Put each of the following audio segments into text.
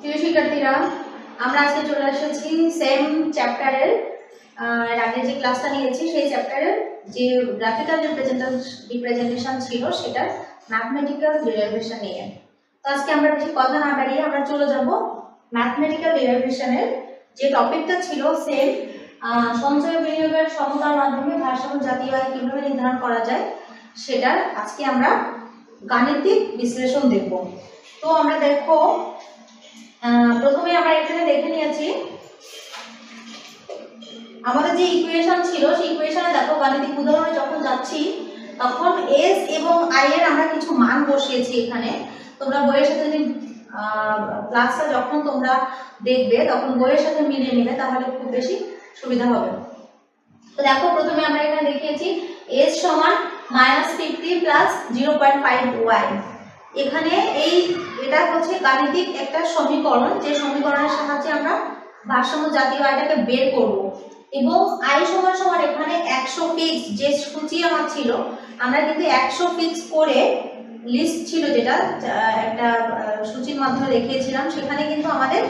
প্রিয় শিক্ষার্থীরা, আমরা আজকে চলে এসেছি সেম চ্যাপ্টারের আগে যে ক্লাসটা নিয়েছি সেই চ্যাপ্টারের যে গ্রাফিক্যাল রিপ্রেজেন্টেশন ছিল সেটার ম্যাথমেটিক্যাল ডেরিভেশন নিয়ে। তো আজকে আমরা বেশি কথা না বাড়িয়ে আমরা চলে যাব ম্যাথমেটিক্যাল ডেরিভেশনের যে টপিকটা ছিল সেম সঞ্চয় বিনিয়োগের সমতার মাধ্যমে ভারসাম্য জাতীয় আয় কিভাবে নির্ধারণ করা যায় সেটার আজকে আমরা গাণিতিক বিশ্লেষণ দেখব। তো আমরা দেখো প্রথমে আমরা এখানে দেখে নিয়েছি আমাদের যে ইকুয়েশন ছিল সেই ইকুয়েশনে দেখো গাণিতিক উদাহরণে যখন যাচ্ছি তখন এস এবং আই এর আমরা কিছু মান বসিয়েছি। এখানে তোমরা বইয়ের সাথে যদি ক্লাসটা যখন তোমরা দেখবে তখন বইয়ের সাথে মিলিয়ে নিবে তাহলে খুব বেশি সুবিধা হবে। তো দেখো প্রথমে আমরা এখানে দেখিয়েছি এস সমান -50 প্লাস 0.5y। এখানে এটা হচ্ছে গাণিতিক একটা সমীকরণ, যে সমীকরণের সাহায্যে আমরা ভারসাম্য জাতীয় আয়টাকে বের করব এবং আই সমান সমান এখানে 100 ফিক্স যে সূচি আমার ছিল আমরা কিন্তু 100 ফিক্স করে লিস্ট ছিল যেটা একটা সূচির মাধ্যমে দেখিয়েছিলাম, সেখানে কিন্তু আমাদের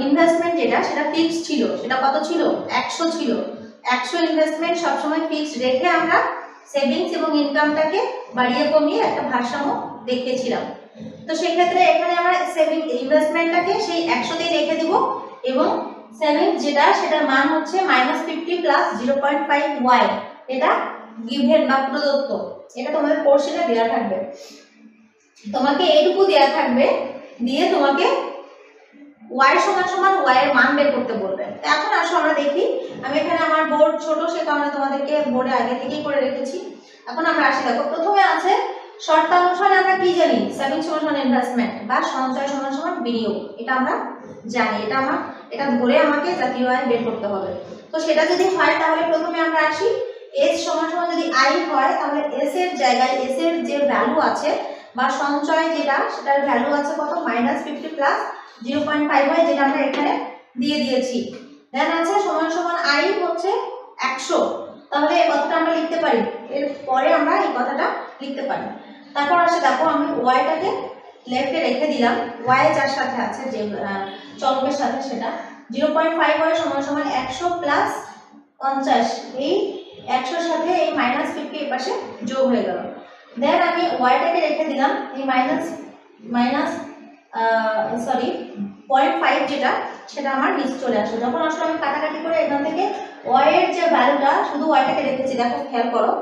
ইনভেস্টমেন্ট যেটা সেটা ফিক্স ছিল। সেটা কত ছিল? 100 ছিল। 100 ইনভেস্টমেন্ট সবসময় ফিক্সড রেখে আমরা সেভিংস এবং ইনকামটাকে বাড়িয়ে কমিয়ে একটা ভারসাম্য দেখিয়েছিলাম। তো সেক্ষেত্রে এখানে আমরা ইনভেস্টমেন্টটাকে সেই 100 তেই রেখে দিব এবং সেভিংস যেটা সেটার মান হচ্ছে -50 প্লাস 0.5y। এটা গিভেন বা প্রদত্ত, এটা তোমাদের কোর্সে দেওয়া থাকবে। তোমাকে এইটুকু দেওয়া থাকবে, দিয়ে তোমাকে y সমান সমান y এর মান বের করতে বলবে। তো এখন আসো আমরা দেখি, আমি এখানে আমার বোর্ড ছোট সে কারণে তোমাদেরকে বোর্ডে আগে থেকেই করে রেখেছি। এখন আমরা আসি, দেখো প্রথমে আছে শর্তানুসারে আমরা কি জানি? সেভিংস সমান ইনভেস্টমেন্ট বা সঞ্চয় সমান সমান বিনিয়োগ, এটা আমরা জানি। এটা ধরে আমাকে জাতীয় আয় বের করতে হবে। তো সেটা যদি হয় তাহলে প্রথমে আমরা আসি এস সমান সমান যদি আই হয় তাহলে এস এর জায়গায় এস এর যে ভ্যালু আছে বা সঞ্চয় যেটা সেটার ভ্যালু আছে কত? -50 প্লাস 0.5y, যেটা আমরা এখানে দিয়ে দিয়েছি। দেন আছে সমান সমান আই হচ্ছে 100। তাহলে এই কথাটা আমরা লিখতে পারি, এর পরে আমরা এই কথাটা লিখতে পারি। তারপর আসে দেখো আমি ওয়াইটাকে লেফটে রেখে দিলাম, ওয়াই যার সাথে আছে যে চলকের সাথে সেটা 0.5y সমান সমান 100 প্লাস 50। এই 100 সাথে এই -50 এই পাশে যোগ হয়ে গেল। দেন আমি ওয়াইটাকে রেখে দিলাম, এই -0.5 যেটা সেটা আমার নিচে চলে আসে। যখন আসলে আমি কাটাকাটি করে এখান থেকে y এর যে ভ্যালুটা শুধু y-টাকে রেখেছি, দেখো খেয়াল করো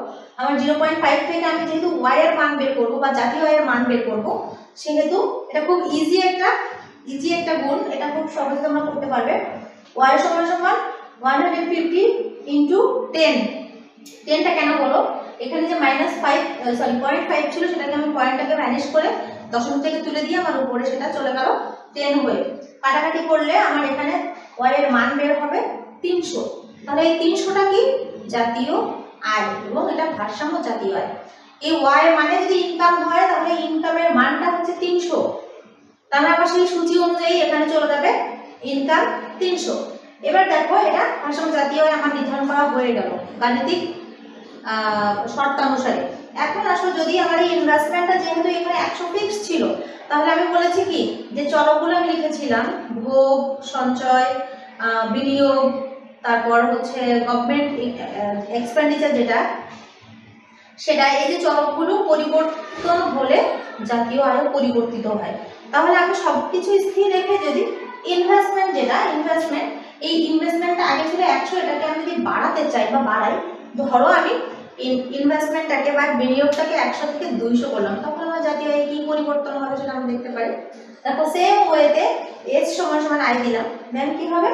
আমার 0.5 থেকে আমি যেহেতু y এর মান বের করব বা জাতীয় আয়ের মান বের করব, সেহেতু এটা খুব ইজি একটা গুণ, এটা খুব সহজে তোমরা করতে পারবে। y সমান সমান 150 ইনটু 10। 10টা কেন হলো? এখানে যে -0.5 ছিল সেটাকে আমি পয়েন্টটাকে ভ্যানিশ করে দশমিক থেকে তুলে দিয়ে আমার উপরে সেটা চলে গেল 10 হয়ে। কাটাকাটি করলে আমার এখানে y এর মান বের হবে 300। তাহলে এই 300টা কি? জাতীয় আয়, এবং এটা ভারসাম্য জাতীয় আয়। এই y মানে যদি ইনকাম হয় তাহলে ইনকামের মানটা হচ্ছে 300। তাহলে আবার সেই সূচি অনুযায়ী এখানে চলে যাবে ইনকাম 300। এবার দেখো এটা ভারসাম্য জাতীয় আয় আমার নির্ধারণ করা হয়ে গেল গাণিতিক শর্তানুসারে। এখন আসো যদি আমার এই ইনভেস্টমেন্টটা যেহেতু এখানে 100 ফিক্স ছিল, তাহলে আমি বলেছি কি যে চলকগুলো আমি লিখেছিলাম ভোগ, সঞ্চয়, বিনিয়োগ, তারপর হচ্ছে গভর্নমেন্ট এক্সপেন্ডিচার যেটা সেটা, এই যে চলকগুলো পরিবর্তন হলে জাতীয় আয় পরিবর্তিত হয়। তাহলে আমি সবকিছু স্থির রেখে যদি ইনভেস্টমেন্ট যেটা এই ইনভেস্টমেন্টটা আগে ছিল 100, এটাকে আমি যদি বাড়াতে চাই বা বাড়াই, ধরো আমি ইনভেস্টমেন্টটাকে বা বিনিয়োগটাকে 100 থেকে 200 করলাম, তখন আমার জাতীয় আয় কি পরিবর্তন হবে সেটা আমি দেখতে পারি। দেখো সেম ওয়েতে এস সমান সমান আই দিলাম, দেন কি হবে?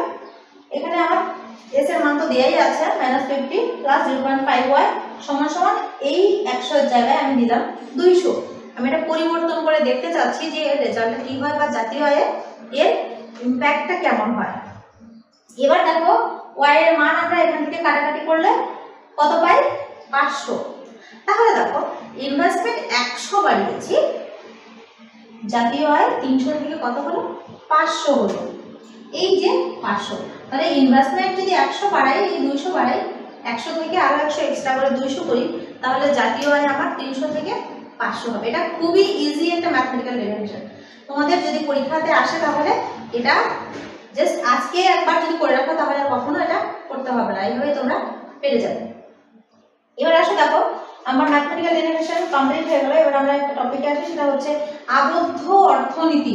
এখানে আমার এস এর মান তো দেয়াই আছে -50 প্লাস 0.5y সমান সমান এই 100 এর জায়গায় আমি দিলাম 200। আমি এটা পরিবর্তন করে দেখতে চাচ্ছি যে এর রেজাল্টটা কি হয় বা জাতীয় আয়ে এর ইমপ্যাক্টটা কেমন হয়। এবার দেখো y এর মান আমরা এখান থেকে কাটাকাটি করলে কত পাই? 500। তাহলে দেখো ইনভেস্টমেন্ট 100 বাড়িয়েছি, জাতীয় আয় 300 থেকে কত হলো? 500 হলো। এই যে 500, তাহলে ইনভেস্টমেন্ট যদি 100 বাড়াই, এই 200 বাড়াই, 100 থেকে আরো 100 এক্সট্রা করে 200 করি, তাহলে জাতীয় আয় আমার 300 থেকে 500 হবে। এটা খুবই ইজি একটা ম্যাথমেটিক্যাল ডেরিভেশন। তোমাদের যদি পরীক্ষাতে আসে তাহলে এটা জাস্ট আজকে একবার যদি করে রাখো তাহলে কখনো এটা করতে হবে না, এইভাবে তোমরা পেরে যাবে। এবার আসো দেখো আমার ম্যাথমেটিক্যাল ডেরিভেশন কমপ্লিট হয়ে গেল। এবার আমরা একটা টপিকে আসি, সেটা হচ্ছে আবদ্ধ অর্থনীতি।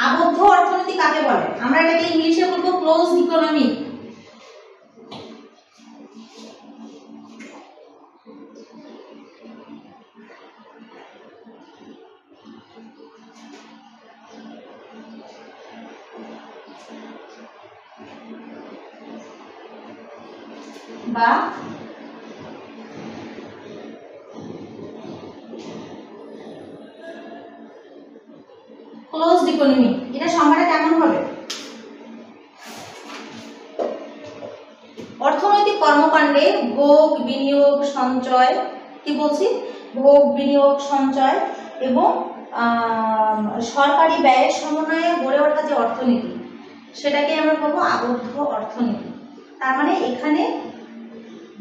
আবদ্ধ অর্থনীতি কাকে বলে? আমরা এটাকে ইংলিশে বলবো ক্লোজ ইকোনমি। বা ক্লোজড ইকোনমি। এটা সংজ্ঞাটা কেমন হবে? অর্থনৈতিক কর্মকাণ্ডে ভোগ, বিনিয়োগ, সঞ্চয়, কি বলছি, ভোগ, বিনিয়োগ, সঞ্চয় এবং সরকারি ব্যয়ের সমন্বয়ে গড়ে ওঠা যে অর্থনীতি, সেটাকে আমরা বলবো আবদ্ধ অর্থনীতি। তার মানে এখানে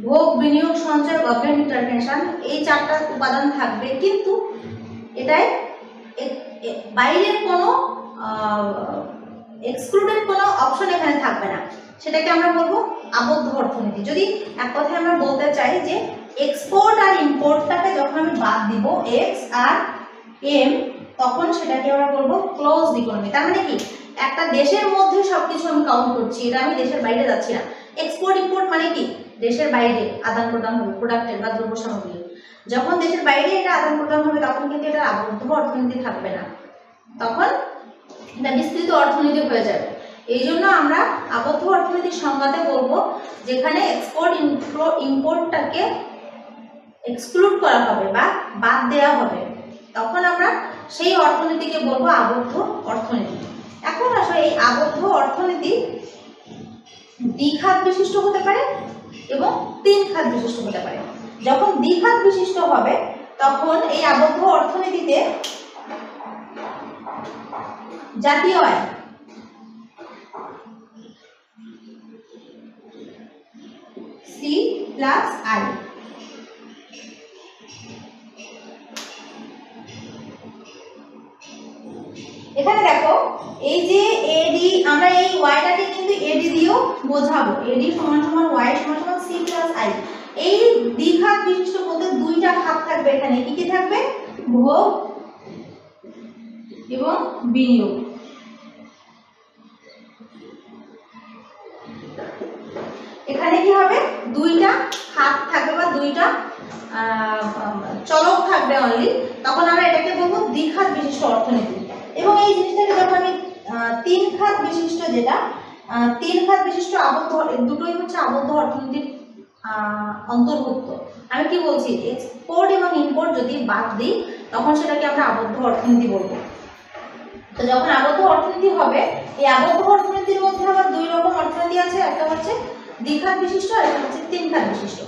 ভোগ, বিনিয়োগ, সঞ্চয়, গভর্নমেন্ট ইন্টারভেনশন, এই চারটা উপাদান থাকবে, কিন্তু এটাই বাইরের কোনো এক্সক্লুডেড কোনো অপশন এখানে থাকবে না, সেটাকে আমরা বলবো আবদ্ধ অর্থনীতি। যদি এক কথায় আমরা বলতে চাই যে এক্সপোর্ট আর ইম্পোর্টটাকে যখন আমি বাদ দিব এক্স আর এম, তখন সেটাকে আমরা বলবো ক্লোজড ইকোনমি। তার মানে কি, একটা দেশের মধ্যে সবকিছু আমি কাউন্ট করছি, এটা আমি দেশের বাইরে যাচ্ছি না। এক্সপোর্ট ইম্পোর্ট মানে কি, দেশের বাইরে আদান প্রদান হবে প্রোডাক্টের বা দ্রব্য সামগ্রী। যখন দেশের বাইরে এটা আদান প্রদান হবে তখন কিন্তু এটা আবদ্ধ অর্থনীতি থাকবে না, তখন এটা বিস্তৃত অর্থনীতি হয়ে যাবে। এই জন্য আমরা আবদ্ধ অর্থনীতির সংজ্ঞাতে বলবো যেখানে এক্সপোর্ট ইম্পোর্টটাকে এক্সক্লুড করা হবে বা বাদ দেওয়া হবে, তখন আমরা সেই অর্থনীতিকে বলবো আবদ্ধ অর্থনীতি। এখন আসো এই আবদ্ধ অর্থনীতি দ্বিখাত বিশিষ্ট হতে পারে এবং তিন খাত বিশিষ্ট হতে পারে। যখন দ্বিখাত বিশিষ্ট হবে তখন এই আবদ্ধ অর্থনীতিতে জাতীয় আয়, সি প্লাস আই, এখানে দেখো এই যে এডি, আমরা এই ওয়াইটাকে কিন্তু এডি দিয়েও বোঝাবো, এডি সমান সমান ওয়াই সমান সমান সি প্লাস আই। এই দ্বিঘাত বিশিষ্ট বলতে দুইটা খাত থাকবে এখানে, কি কি থাকবে, ভোগ এবং বিনিয়োগ। এখানে কি হবে, দুইটা খাত থাকবে বা দুইটা চলক থাকবে অনলি, তখন আমরা এটাকে বলবো দ্বিখাত বিশিষ্ট অর্থনীতি। এবং এই জিনিসটাকে যখন আমি তিন খাত বিশিষ্ট, যেটা তিন খাত বিশিষ্ট আবদ্ধ, দুটোই হচ্ছে আবদ্ধ অর্থনীতির অন্তর্ভুক্ত। আমি কি বলছি, এক্সপোর্ট এবং ইম্পোর্ট যদি বাদ দিই তখন সেটাকে আমরা আবদ্ধ অর্থনীতি বলবো। তো যখন আবদ্ধ অর্থনীতি হবে, এই আবদ্ধ অর্থনীতির মধ্যে আবার দুই রকম অর্থনীতি আছে, একটা হচ্ছে দ্বিখাত বিশিষ্ট আর একটা হচ্ছে তিন খাত বিশিষ্ট।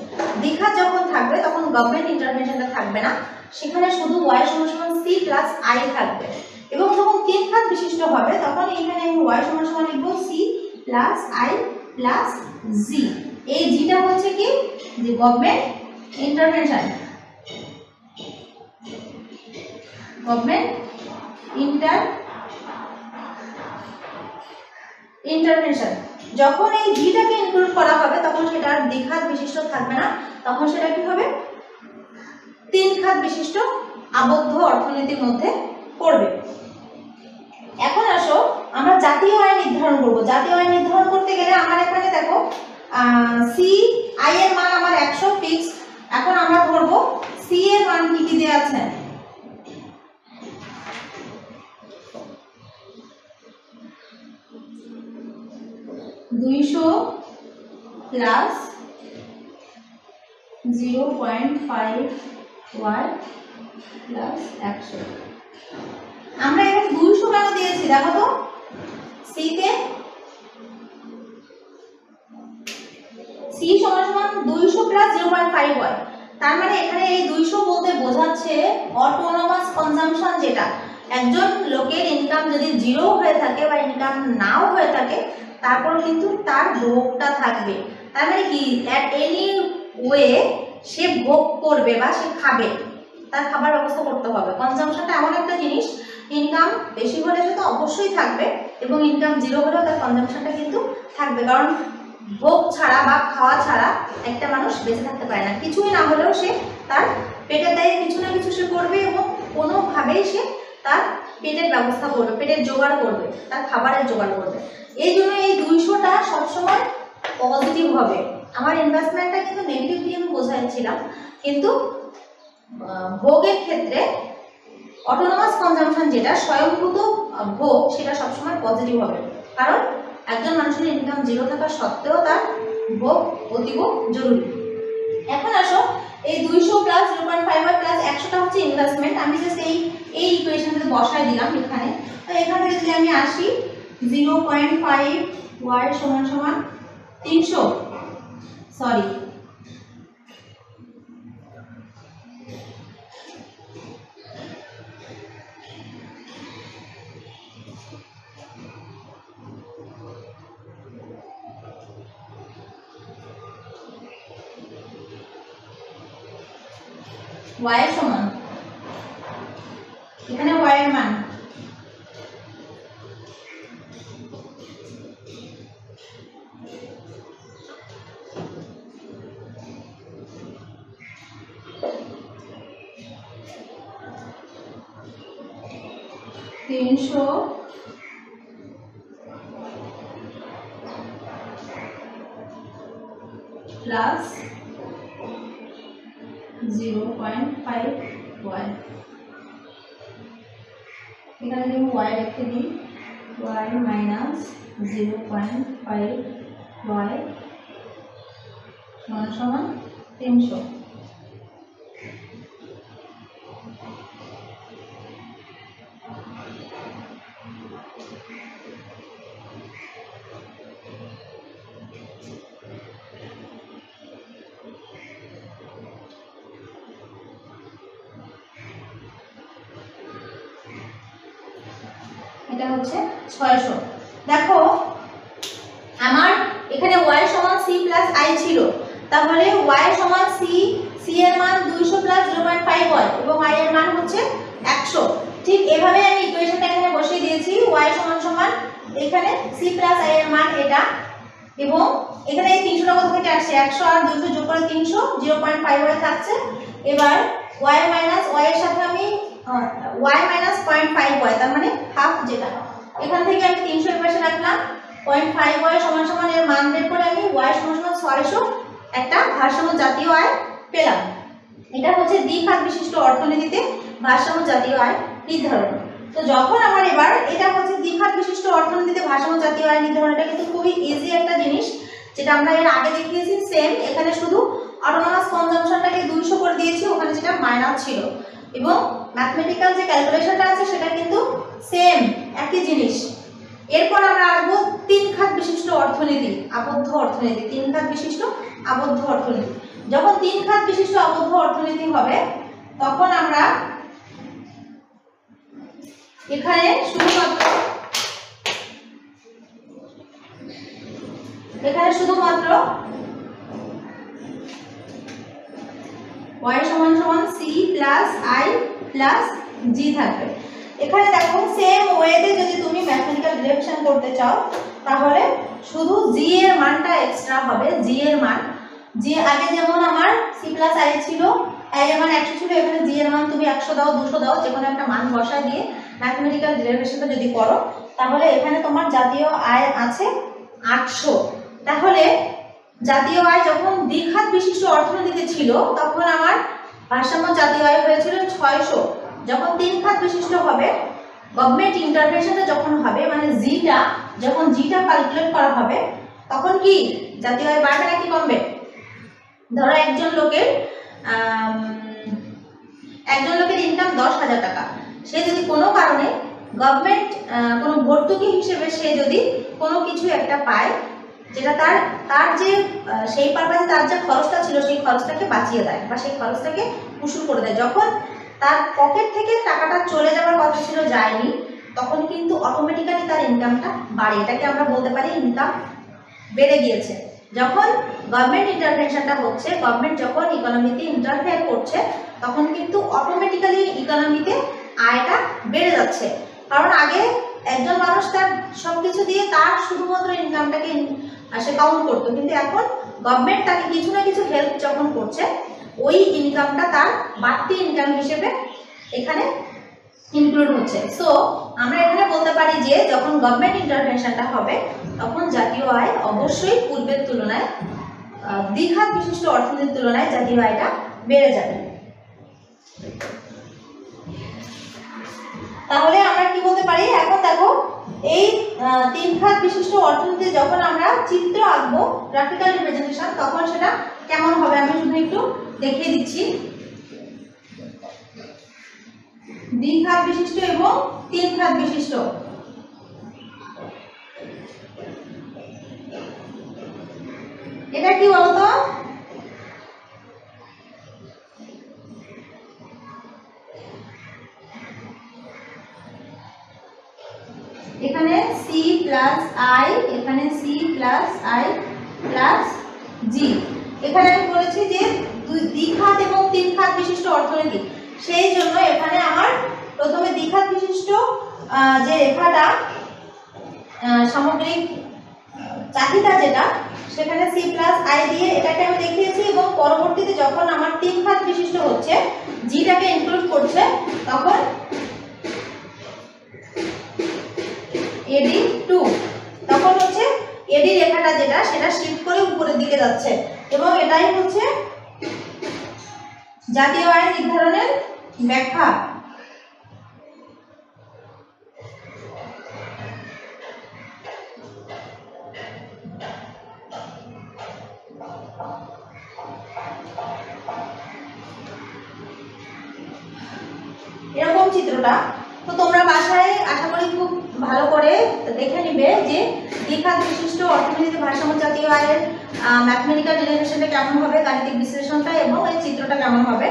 দ্বিখাত যখন থাকবে তখন গভর্নমেন্ট ইন্টারভেনশনটা থাকবে না, সেখানে শুধু ওয়াই সমান সমান সি প্লাস আই থাকবে। এবং যখন তিন খাত বিশিষ্ট হবে তখন এখানে আমি ওয়াই সমান সমান লিখবো সি প্লাস আই প্লাস জি। এই জিটা হচ্ছে কি, যে গভর্নমেন্ট ইন্টারভেনশন, গভর্নমেন্ট ইন্টারভেনশন। যখন এই জিটাকে ইনক্লুড করা হবে তখন সেটা আর দ্বিখাত বিশিষ্ট থাকবে না, তখন সেটা কি হবে, তিন খাত বিশিষ্ট আবদ্ধ অর্থনীতির মধ্যে পড়বে। এখন আসো আমরা জাতীয় আয় নির্ধারণ করব। জাতীয় আয় নির্ধারণ করতে গেলে আমার এখানে দেখো সি আই এর মান আমার 100 ফিক্সড। এখন আমরা ধরবো সি এর মান কি কি দেয়া আছে, $200 প্লাস 0.5 ওয়াট প্লাস 100। আমরা এখানে 200 কেন দিয়েছি দেখো তো, সি তে সি সমান সমান 200 প্লাস 0.5 ওয়াট। তার মানে এখানে এই 200 বলতে বোঝাচ্ছে অটোনোমাস কনজাম্পশন, যেটা একজন লোকের ইনকাম যদি জিরো হয়ে থাকে বা ইনকাম নাও হয়ে থাকে তারপর কিন্তু তার ভোগটা থাকবে। তার মানে কি, অ্যাট এনি ওয়ে সে ভোগ করবে বা সে খাবে, তার খাবার ব্যবস্থা করতে হবে। কনজাম্পশনটা এমন একটা জিনিস, ইনকাম বেশি হলে সে তো অবশ্যই থাকবে এবং ইনকাম জিরো হলেও তার কনজাম্পশনটা কিন্তু থাকবে, কারণ ভোগ ছাড়া বা খাওয়া ছাড়া একটা মানুষ বেঁচে থাকতে পারে না। কিছুই না হলেও সে তার পেটের দায়ে কিছু না কিছু সে করবে এবং কোনোভাবেই সে তার পেটের ব্যবস্থা করবে, পেটের জোগাড় করবে, তার খাবারের জোগাড় করবে। এই জন্য এই 200টা সবসময় পজিটিভ হবে। আমার ইনভেস্টমেন্টটা কিন্তু নেগেটিভ দিয়ে আমি বোঝাচ্ছিলাম, কিন্তু ভোগের ক্ষেত্রে অটোনোমাস কনজাম্পশন যেটা স্বয়ংভূত ভোগ সেটা সবসময় পজিটিভ হবে, কারণ একজন মানুষের ইনকাম জিরো থাকা সত্ত্বেও তার ভোগ অতীব জরুরি। এখন আসো এই 200 প্লাস 0.5 প্লাস 100টা হচ্ছে ইনভেস্টমেন্ট। আমি জাস্ট এই ইকুয়েশনটা বসাই দিলাম এখানে। তো এখান থেকে যদি আমি আসি 0.5 y সমান সমান 300, সরি y এর সমান, এখানে y এর মান 300 প্লাস 0.5 y, এখানে যদি আমি y রেখে দিই y মাইনাস 0.5 y সমান সমান 300। এটা হচ্ছে 600। দেখো আমার এখানে y সমান c প্লাস i ছিল, তাহলে y সমান c এর মান 200 প্লাস 0.5 y এবং i এর মান হচ্ছে 100। ঠিক এভাবে আমি ইকুয়েশনটা এখানে বসিয়ে দিয়েছি। y সমান সমান এখানে c প্লাস i এর মান এটা, এবং এখানে এই 300 টাকা থেকে আসছে 100 আর 200 যোগ করে 300, 0.5 y থাকছে। এবার y মাইনাস y এর সাথে আমি y মাইনাস 0.5 y, তার মানে হাফ, যেটা এখান থেকে আমি 300 এর পাশে রাখলাম, 0.5 y সমান সমান এর মান বের করে আমি y সমান সমান 600 একটা ভারসাম্য জাতীয় আয় পেলাম। এটা হচ্ছে দ্বিঘাত বিশিষ্ট অর্থনীতিতে ভারসাম্য জাতীয় আয় নির্ধারণ। তো যখন আমার এবার এটা হচ্ছে দ্বিঘাত বিশিষ্ট অর্থনীতিতে ভারসাম্য জাতীয় আয় নির্ধারণ, এটা কিন্তু খুবই ইজি একটা জিনিস, যেটা আমরা এর আগে দেখিয়েছি। সেম এখানে শুধু অটোনোমাস কনজাম্পশনটাকে 200 করে দিয়েছি, ওখানে যেটা মাইনাস ছিল, এবং ম্যাথমেটিক্যাল যে ক্যালকুলেশনটা আছে সেটা কিন্তু সেম একই জিনিস। এরপর আমরা আসবো 3 খাত বিশিষ্ট অর্থনীতি, আবদ্ধ অর্থনীতি। 3 খাত বিশিষ্ট আবদ্ধ অর্থনীতি। যখন 3 খাত বিশিষ্ট আবদ্ধ অর্থনীতি হবে তখন আমরা এখানে শুধুমাত্র y সমান সমান c plus i plus g থাকবে। এখানে দেখো সেম ওয়েতে যদি তুমি ম্যাথমেটিক্যাল ডিরেকশন করতে চাও তাহলে শুধু g এর মানটা এক্সট্রা হবে। g এর মান, g আগে যেমন আমার c প্লাস i ছিল, i এর মান 100 ছিল, এখানে g এর মান তুমি 100 দাও 200 দাও, যে কোনো একটা মান বসায় দিয়ে ম্যাথমেটিক্যাল ডিরেকশনটা যদি করো তাহলে এখানে তোমার জাতীয় আয় আছে 800। তাহলে জাতীয় আয় যখন দ্বিঘাত বিশিষ্ট অর্থনীতিতে ছিল তখন আমার ভারসাম্য জাতীয় আয় হয়েছিল 600। যখন 3 খাত বিশিষ্ট হবে, গভর্নমেন্ট ইন্টারভেনশনটা যখন হবে, মানে যখন জিটা ক্যালকুলেট করা হবে, তখন কি জাতীয় আয় বাড়বে নাকি কমবে? ধরো একজন লোকের ইনকাম 10,000 টাকা, সে যদি কোনো কারণে গভর্নমেন্ট কোনো ভর্তুকি হিসেবে সে যদি কোনো কিছু একটা পায়, যেটা তার যে সেই পারপাসে তার যে খরচটা ছিল সেই খরচটাকে বাঁচিয়ে দেয় বা সেই খরচটাকে উসুল করে দেয়, যখন তার পকেট থেকে টাকাটা চলে যাওয়ার কথা ছিল যায়নি, তখন কিন্তু অটোমেটিক্যালি তার ইনকামটা বাড়ে। এটাকে আমরা বলতে পারি ইনকাম বেড়ে গিয়েছে। যখন গভর্নমেন্ট ইন্টারভেনশনটা হচ্ছে, গভর্নমেন্ট যখন ইকোনমিতে ইন্টারফেয়ার করছে, তখন কিন্তু অটোমেটিক্যালি ইকোনমিতে আয়টা বেড়ে যাচ্ছে। কারণ আগে একজন মানুষ তার সবকিছু দিয়ে তার শুধুমাত্র ইনকামটাকে সে কাউন্ট করতো, কিন্তু এখন গভর্নমেন্ট তাকে কিছু না কিছু হেল্প যখন করছে, ওই ইনকামটা তার বাড়তি ইনকাম হিসেবে এখানে ইনক্লুড হচ্ছে। সো আমরা এখানে বলতে পারি যে যখন গভর্নমেন্ট ইন্টারভেনশনটা হবে, তখন জাতীয় আয় অবশ্যই পূর্বের তুলনায় দ্বিঘাত বিশিষ্ট অর্থনীতির তুলনায় জাতীয় আয়টা বেড়ে যাবে। তাহলে আমরা কি বলতে পারি, এখন দেখো এই তিন খাত বিশিষ্ট অর্থনীতি যখন আমরা চিত্র আঁকবো, গ্রাফিক্যাল রিপ্রেজেন্টেশন, তখন সেটা কেমন হবে আমি শুধু একটু দেখিয়ে দিচ্ছি। দ্বিঘাত বিশিষ্ট এবং তিন খাত বিশিষ্ট, এটা কি বলতো? এখানে সি প্লাস আই, এখানে সি প্লাস আই প্লাস জি। এখানে আমি বলেছি যে দ্বিঘাত এবং তিন খাত বিশিষ্ট অর্থনীতি, সেই জন্য এখানে আমার প্রথমে দ্বিঘাত বিশিষ্ট যে রেখাটা সামগ্রিক চাহিদা যেটা, সেখানে সি প্লাস আই দিয়ে এটাকে আমি দেখিয়েছি, এবং পরবর্তীতে যখন আমার তিন খাত বিশিষ্ট হচ্ছে, জিটাকে ইনক্লুড করছে, তখন এডি 2, তখন হচ্ছে এডি রেখাটা যেটা সেটা শিফট করে উপরের দিকে যাচ্ছে, এবং এটাই হচ্ছে জাতীয় আয় নির্ধারণের ব্যাখ্যা। এরকম চিত্রটা তো তোমরা বাসায় আশা করি খুব ভালো করে দেখে নিবে যে দ্বিঘাত বিশিষ্ট অর্থনীতিতে ভারসাম্য জাতীয় আয়ের ম্যাথমেটিক্যাল ডেরিভেশনটা কেমন হবে, গাণিতিক বিশ্লেষণটা, এবং এই চিত্রটা কেমন হবে।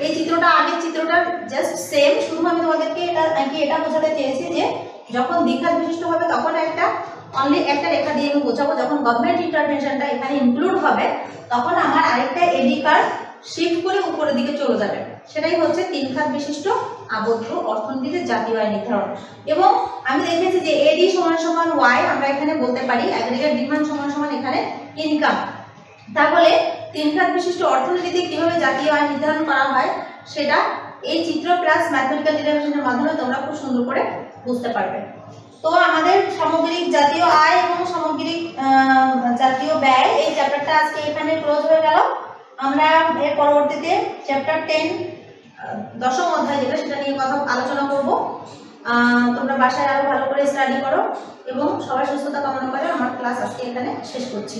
এই চিত্রটা আগের চিত্রটার জাস্ট সেম, শুধু আমি তোমাদেরকে এটা বোঝাতে চেয়েছি যে যখন দ্বিঘাত বিশিষ্ট হবে তখন অনলি একটা রেখা দিয়ে আমি বোঝাবো, যখন গভর্নমেন্ট ইন্টারভেনশনটা এখানে ইনক্লুড হবে তখন আমার আরেকটা এডি কার্ভ শিফট করে উপরের দিকে চলে যাবে। সেটাই হচ্ছে তিন খাত বিশিষ্ট আবদ্ধ অর্থনীতিতে জাতীয় আয় নির্ধারণ। এবং আমি দেখেছি যে এডি সমান সমান ওয়াই, আমরা এখানে বলতে পারি অ্যাগ্রিগেট ডিমান্ড সমান সমান এখানে ইনকাম। তাহলে তিন খাত বিশিষ্ট অর্থনীতিতে কিভাবে জাতীয় আয় নির্ধারণ করা হয় সেটা এই চিত্র প্লাস ম্যাথমেটিক্যাল ডেরিভেশনের মাধ্যমে তোমরা খুব সুন্দর করে বুঝতে পারবে। তো আমাদের সামগ্রিক জাতীয় আয় এবং সামগ্রিক জাতীয় ব্যয় এই চ্যাপ্টারটা আজকে এখানে ক্লোজ হয়ে গেল। আমরা এর পরবর্তীতে চ্যাপ্টার 10 দশম অধ্যায় যেটা, সেটা নিয়ে কথা আলোচনা করব। তোমরা বাসায় আরো ভালো করে স্টাডি করো এবং সবার সুস্থতা কামনা করে আমার ক্লাস আজকে এখানে শেষ করছি।